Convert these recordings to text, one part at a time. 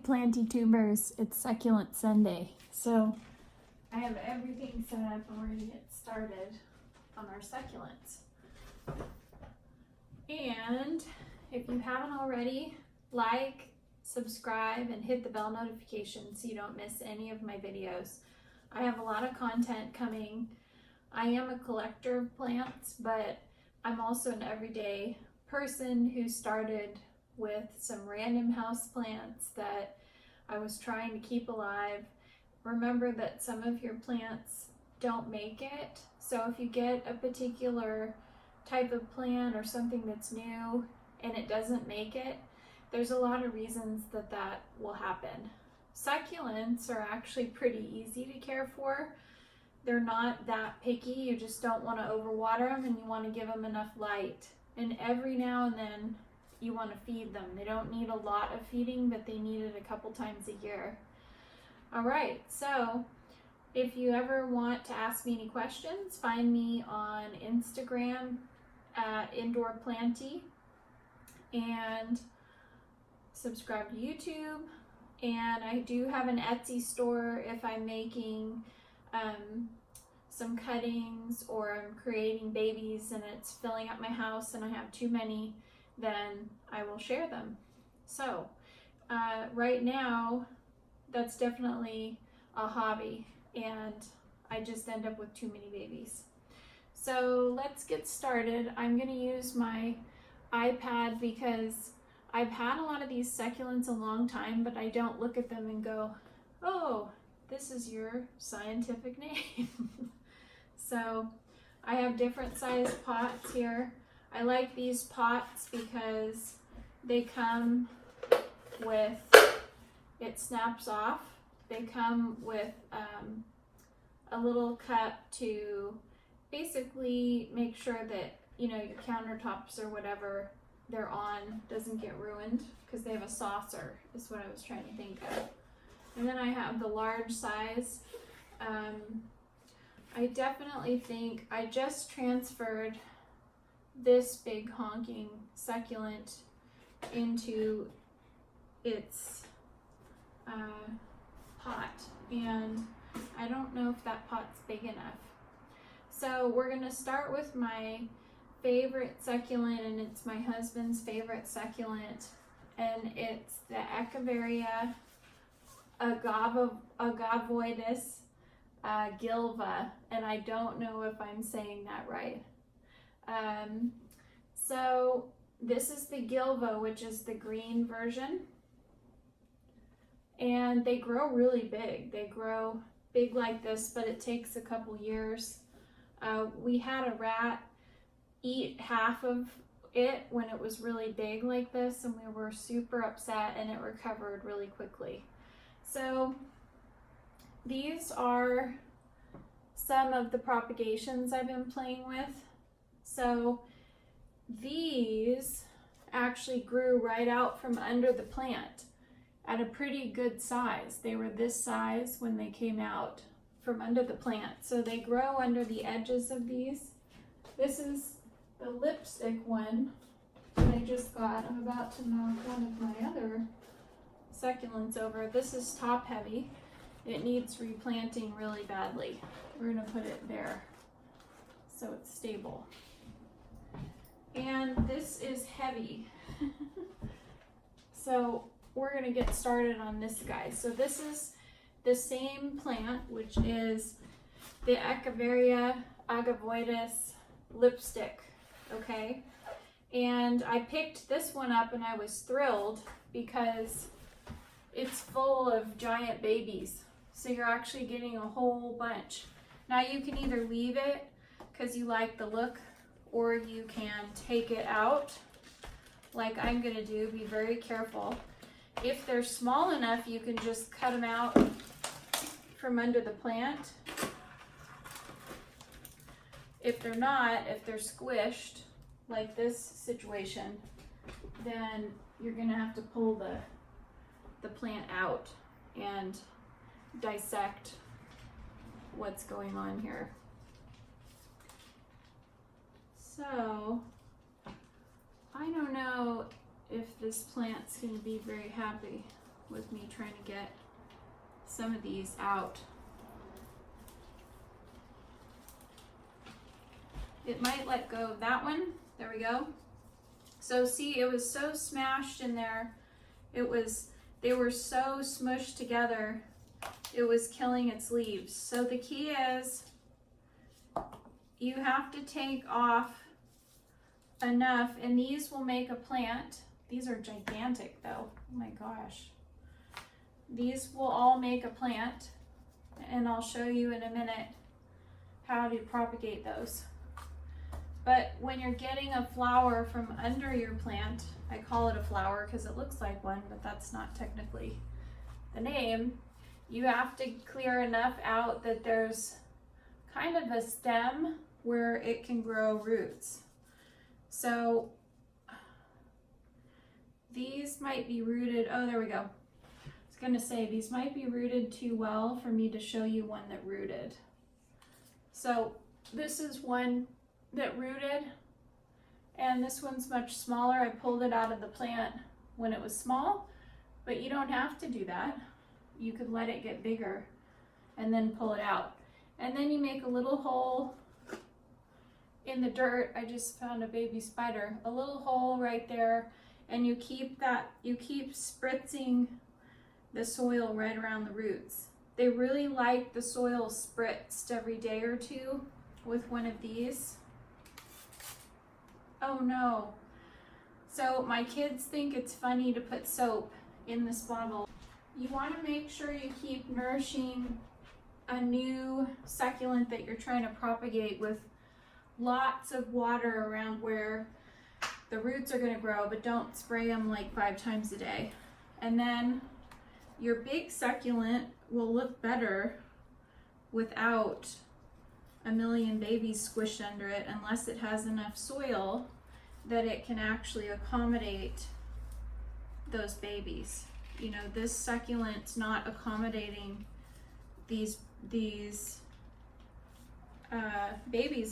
planty tubers, it's Succulent Sunday. So I have everything set up and we're gonna get started on our succulents. And if you haven't already, like, subscribe, and hit the bell notification so you don't miss any of my videos. I have a lot of content coming. I am a collector of plants, but I'm also an everyday person who started with some random house plants that I was trying to keep alive. Remember that some of your plants don't make it. So if you get a particular type of plant or something that's new and it doesn't make it, there's a lot of reasons that that will happen. Succulents are actually pretty easy to care for. They're not that picky. You just don't want to overwater them and you want to give them enough light. And every now and then you want to feed them. They don't need a lot of feeding, but they need it a couple times a year. All right, so if you ever want to ask me any questions, find me on Instagram at Indoor Planty, and subscribe to YouTube. And I do have an Etsy store if I'm making some cuttings or I'm creating babies and it's filling up my house and I have too many, then I will share them. So right now, that's definitely a hobby and I just end up with too many babies. So let's get started. I'm going to use my iPad because I've had a lot of these succulents a long time, but I don't look at them and go, oh, this is your scientific name. So I have different sized pots here. I like these pots because they come with, it snaps off. They come with a little cup to basically make sure that, you know, your countertops or whatever they're on doesn't get ruined, because they have a saucer is what I was trying to think of. And then I have the large size. I definitely think I just transferred this big honking succulent into its pot, and I don't know if that pot's big enough. So we're gonna start with my favorite succulent, and it's my husband's favorite succulent, and it's the Echeveria Agavoides Gilva, and I don't know if I'm saying that right. So this is the Gilva, which is the green version, and they grow really big. They grow big like this, but it takes a couple years. We had a rat eat half of it when it was really big like this, and we were super upset, and it recovered really quickly. So these are some of the propagations I've been playing with. So these actually grew right out from under the plant at a pretty good size. They were this size when they came out from under the plant. So they grow under the edges of these. This is the lipstick one that I just got. I'm about to knock one of my other succulents over. This is top heavy. It needs replanting really badly. We're gonna put it there so it's stable. And this is heavy. So we're gonna get started on this guy. So this is the same plant, which is the Echeveria Agavoides Lipstick, okay? And I picked this one up and I was thrilled because it's full of giant babies. So you're actually getting a whole bunch. Now you can either leave it because you like the look, or you can take it out like I'm gonna do. Be very careful. If they're small enough, you can just cut them out from under the plant. If they're not, if they're squished, like this situation, then you're gonna have to pull the plant out and dissect what's going on here. So I don't know if this plant's going to be very happy with me trying to get some of these out. It might let go of that one. There we go. So see, it was so smashed in there. They were so smushed together, it was killing its leaves. So the key is you have to take off enough, and these will make a plant. These are gigantic though. Oh my gosh. These will all make a plant, and I'll show you in a minute how to propagate those. But when you're getting a flower from under your plant, I call it a flower because it looks like one, but that's not technically the name. You have to clear enough out that there's kind of a stem where it can grow roots. So these might be rooted, oh, there we go. I was gonna say these might be rooted too well for me to show you one that rooted. So this is one that rooted, and this one's much smaller. I pulled it out of the plant when it was small, but you don't have to do that. You could let it get bigger and then pull it out. And then you make a little hole in the dirt. I just found a baby spider. A little hole right there, and you keep spritzing the soil right around the roots. They really like the soil spritzed every day or two with one of these. Oh no. So my kids think it's funny to put soap in this bottle. You want to make sure you keep nourishing a new succulent that you're trying to propagate with lots of water around where the roots are going to grow, but don't spray them like 5 times a day. And then your big succulent will look better without a million babies squished under it, unless it has enough soil that it can actually accommodate those babies. You know, this succulent's not accommodating these babies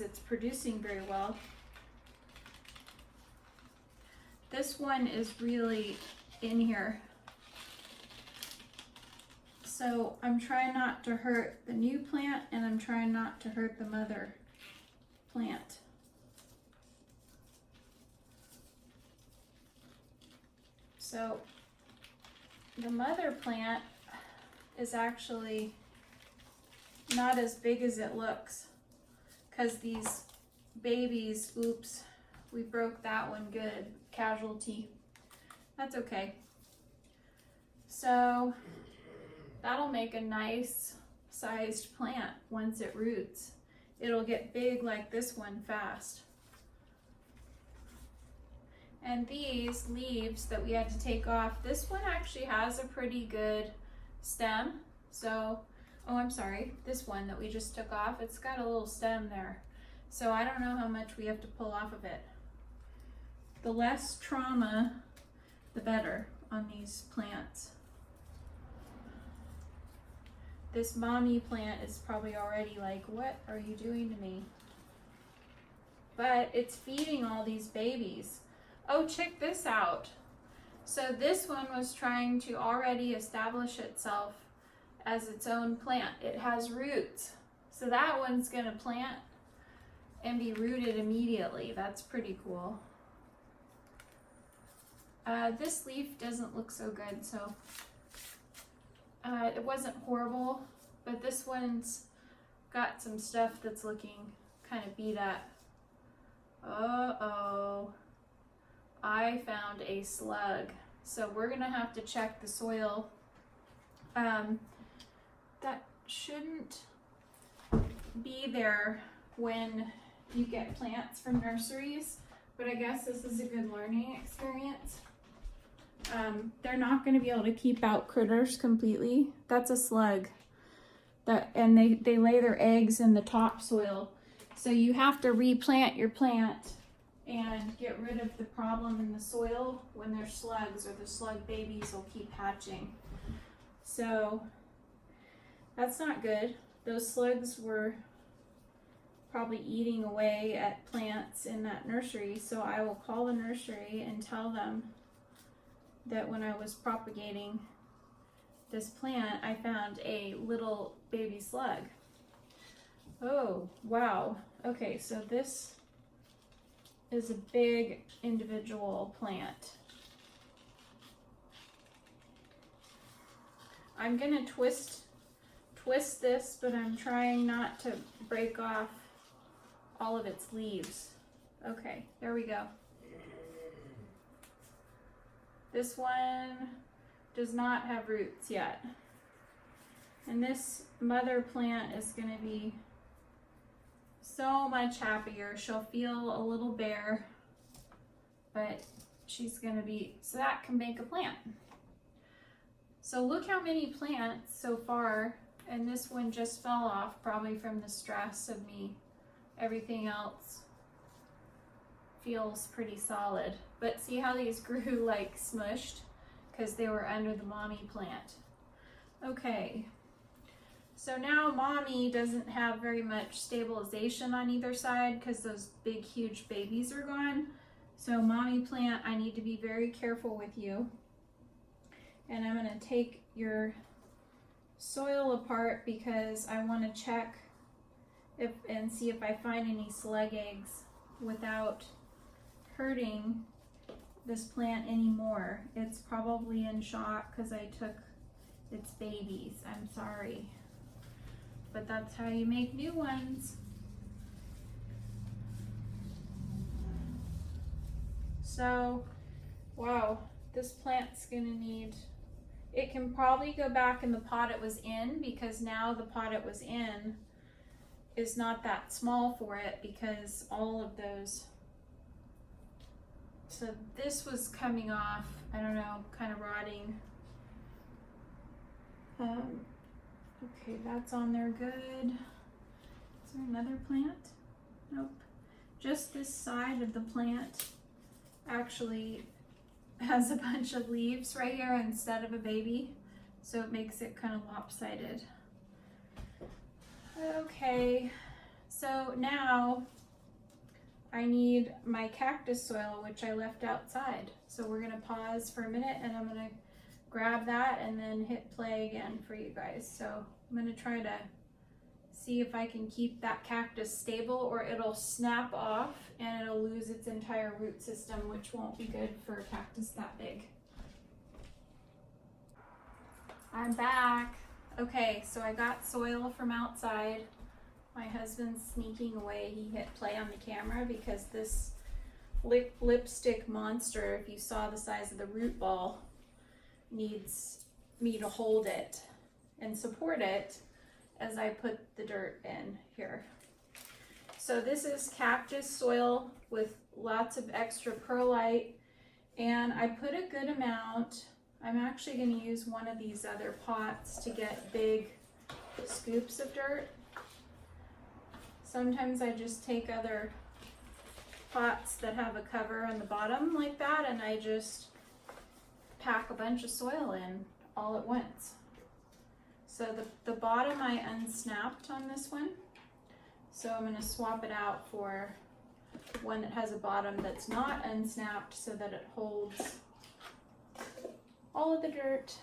it's producing very well. This one is really in here. So I'm trying not to hurt the new plant, and I'm trying not to hurt the mother plant. So the mother plant is actually not as big as it looks, because these babies, oops, we broke that one good, casualty. That's okay. So that'll make a nice sized plant once it roots. It'll get big like this one fast. And these leaves that we had to take off, this one actually has a pretty good stem. So, oh, I'm sorry, this one that we just took off, it's got a little stem there. So I don't know how much we have to pull off of it. The less trauma, the better on these plants. This mommy plant is probably already like, what are you doing to me? But it's feeding all these babies. Oh, check this out. So this one was trying to already establish itself as its own plant. It has roots. So that one's gonna plant and be rooted immediately. That's pretty cool. This leaf doesn't look so good, so it wasn't horrible, but this one's got some stuff that's looking kind of beat up. Uh-oh. I found a slug. So we're gonna have to check the soil. That shouldn't be there when you get plants from nurseries, but I guess this is a good learning experience. They're not gonna be able to keep out critters completely. That's a slug. And they lay their eggs in the topsoil. So you have to replant your plant and get rid of the problem in the soil when there's slugs, or the slug babies will keep hatching. So that's not good. Those slugs were probably eating away at plants in that nursery, so I will call the nursery and tell them that when I was propagating this plant, I found a little baby slug. Oh, wow. Okay, so this is a big individual plant. I'm gonna twist this, but I'm trying not to break off all of its leaves. Okay, there we go. This one does not have roots yet. And this mother plant is gonna be so much happier. She'll feel a little bare, but she's gonna be, so that can make a plant. So look how many plants so far, and this one just fell off probably from the stress of me. Everything else feels pretty solid. But see how these grew like smushed because they were under the mommy plant. Okay, so now mommy doesn't have very much stabilization on either side because those big huge babies are gone. So mommy plant, I need to be very careful with you. And I'm going to take your soil apart because I want to check and see if I find any slug eggs without hurting this plant anymore. It's probably in shock because I took its babies. I'm sorry. But that's how you make new ones. So, wow, this plant's gonna need, it can probably go back in the pot it was in because now the pot it was in is not that small for it because all of those, so this was coming off, I don't know, kind of rotting. Okay, that's on there good. Is there another plant? Nope. Just this side of the plant actually has a bunch of leaves right here instead of a baby, so it makes it kind of lopsided. Okay, so now I need my cactus soil, which I left outside. So we're gonna pause for a minute and I'm gonna grab that and then hit play again for you guys. So I'm gonna try to see if I can keep that cactus stable or it'll snap off and it'll lose its entire root system, which won't be good for a cactus that big. I'm back. Okay, so I got soil from outside. My husband's sneaking away. He hit play on the camera because this lipstick monster, if you saw the size of the root ball, needs me to hold it and support it as I put the dirt in here. So this is cactus soil with lots of extra perlite, and I put a good amount. I'm actually going to use one of these other pots to get big scoops of dirt. Sometimes I just take other pots that have a cover on the bottom like that and I just pack a bunch of soil in all at once. So the bottom I unsnapped on this one. So I'm going to swap it out for one that has a bottom that's not unsnapped so that it holds all of the dirt.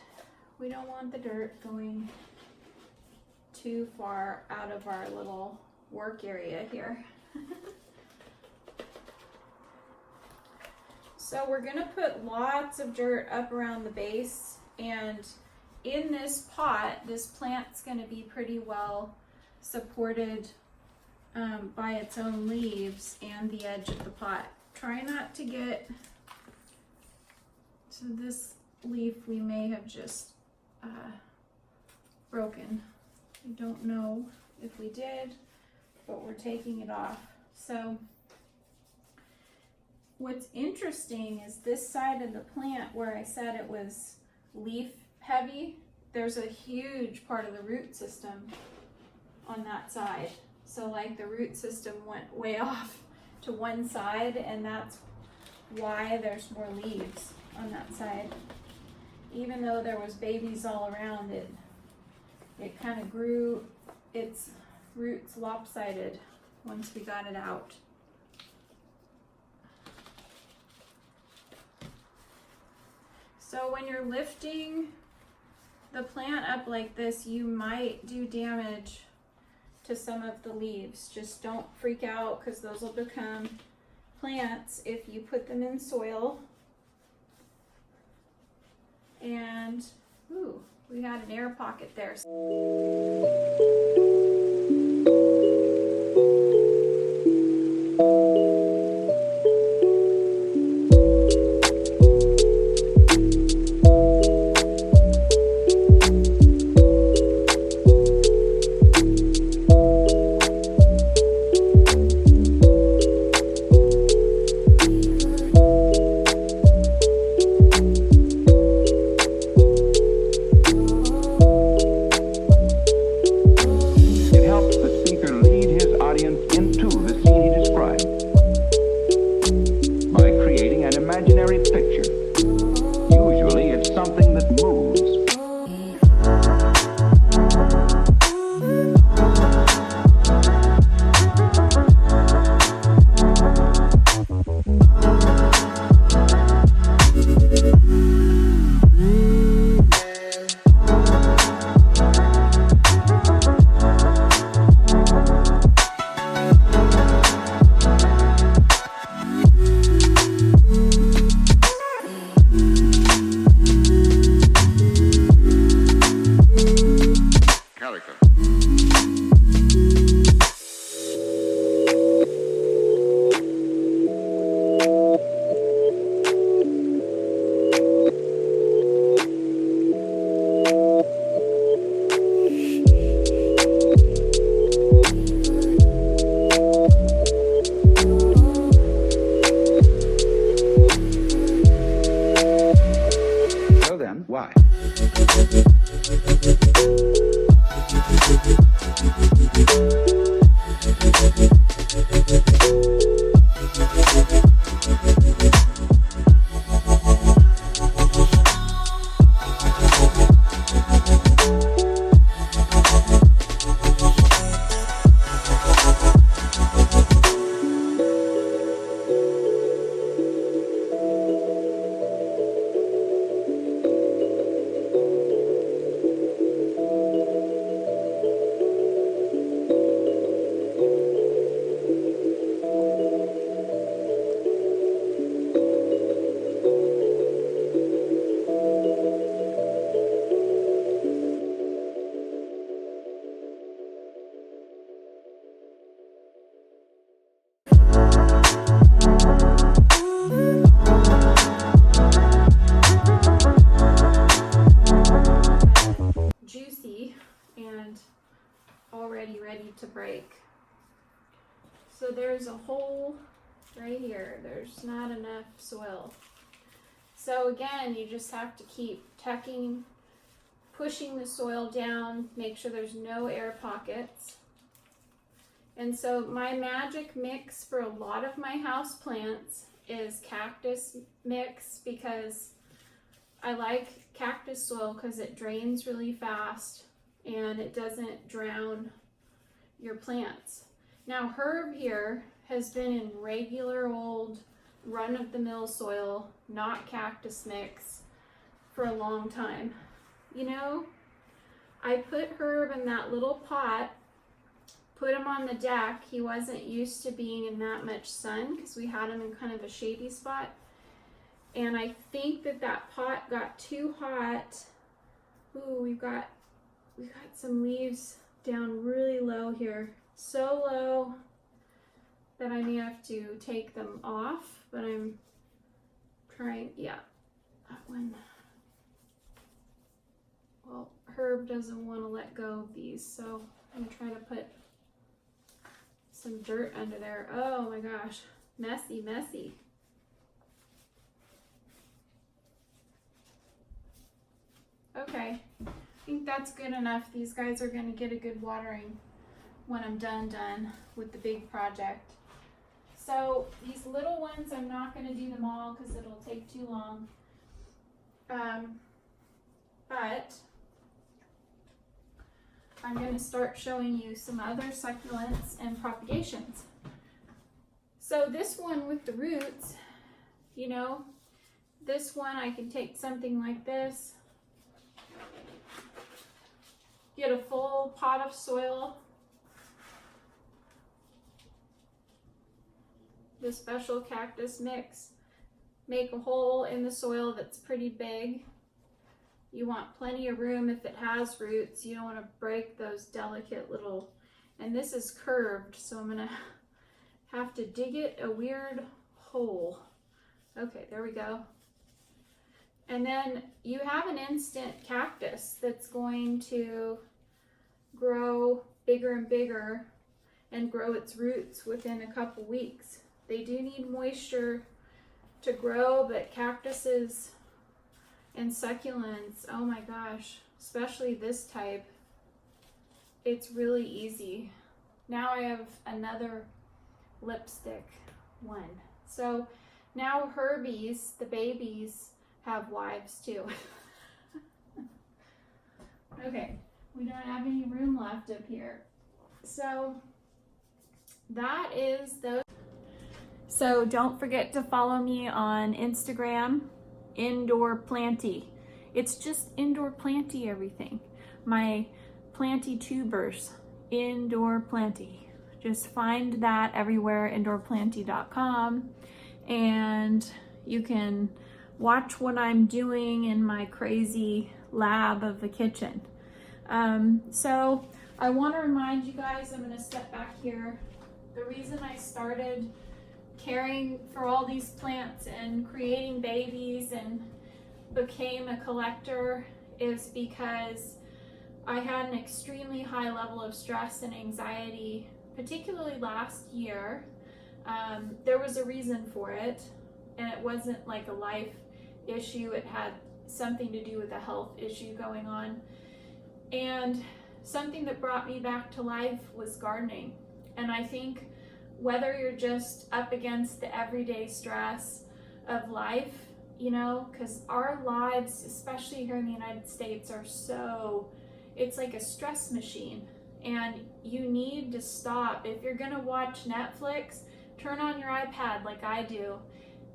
We don't want the dirt going too far out of our little work area here. So we're gonna put lots of dirt up around the base, and in this pot, this plant's gonna be pretty well supported by its own leaves and the edge of the pot. Try not to get, so this leaf we may have just broken. I don't know if we did, but we're taking it off. So what's interesting is this side of the plant where I said it was leaf heavy, there's a huge part of the root system on that side. So like the root system went way off to one side, and that's why there's more leaves on that side. Even though there was babies all around it, it kind of grew its roots lopsided once we got it out. So when you're lifting the plant up like this, you might do damage to some of the leaves. Just don't freak out, because those will become plants if you put them in soil. And ooh, we had an air pocket there. Why? Juicy and already ready to break. So there's a hole right here. There's not enough soil. So again, you just have to keep tucking, pushing the soil down, make sure there's no air pockets. And so my magic mix for a lot of my house plants is cactus mix, because I like cactus soil because it drains really fast and it doesn't drown your plants. Now herb here has been in regular old run-of-the-mill soil, not cactus mix, for a long time. You know, I put herb in that little pot, put him on the deck. He wasn't used to being in that much sun because we had him in kind of a shady spot. And I think that pot got too hot. Ooh, we've got some leaves down really low here. So low that I may have to take them off, but I'm trying, yeah, that one. Well, Herb doesn't want to let go of these, so I'm gonna try to put some dirt under there. Oh my gosh, messy, messy. Okay, I think that's good enough. These guys are going to get a good watering when I'm done with the big project. So these little ones, I'm not going to do them all because it'll take too long. But I'm going to start showing you some other succulents and propagations. So this one with the roots, you know, this one I can take something like this, get a full pot of soil, the special cactus mix. Make a hole in the soil that's pretty big. You want plenty of room if it has roots. You don't want to break those delicate little, and this is curved, so I'm gonna have to dig it a weird hole. Okay, there we go. And then you have an instant cactus that's going to grow bigger and bigger and grow its roots within a couple weeks. They do need moisture to grow, but cactuses and succulents, oh my gosh, especially this type, it's really easy. Now I have another lipstick one. So now Herbies, the babies, have wives too. Okay, we don't have any room left up here. So that is those. So don't forget to follow me on Instagram, Indoor Planty. It's just Indoor Planty everything. My planty tubers, Indoor Planty. Just find that everywhere, indoorplanty.com, and you can watch what I'm doing in my crazy lab of the kitchen. So I want to remind you guys, I'm going to step back here. The reason I started caring for all these plants and creating babies and became a collector is because I had an extremely high level of stress and anxiety, particularly last year. There was a reason for it, and it wasn't like a life issue. It had something to do with a health issue going on. And something that brought me back to life was gardening. And I think whether you're just up against the everyday stress of life, you know, because our lives, especially here in the United States, are so, it's like a stress machine, and you need to stop. If you're gonna watch Netflix, turn on your iPad like I do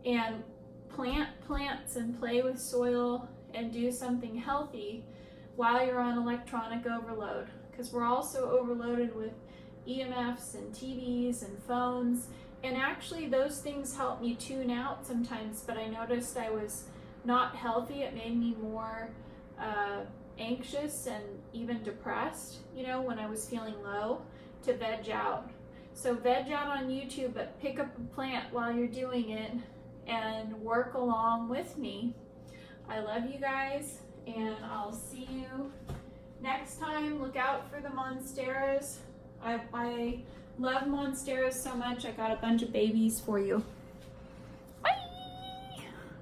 and plant plants and play with soil and do something healthy while you're on electronic overload, because we're also overloaded with EMFs and TVs and phones, and actually those things help me tune out sometimes, but I noticed I was not healthy. It made me more anxious and even depressed, you know, when I was feeling low, to veg out. So veg out on YouTube, but pick up a plant while you're doing it and work along with me. I love you guys, and I'll see you next time. Look out for the monsteras. I love monsteras so much, I got a bunch of babies for you.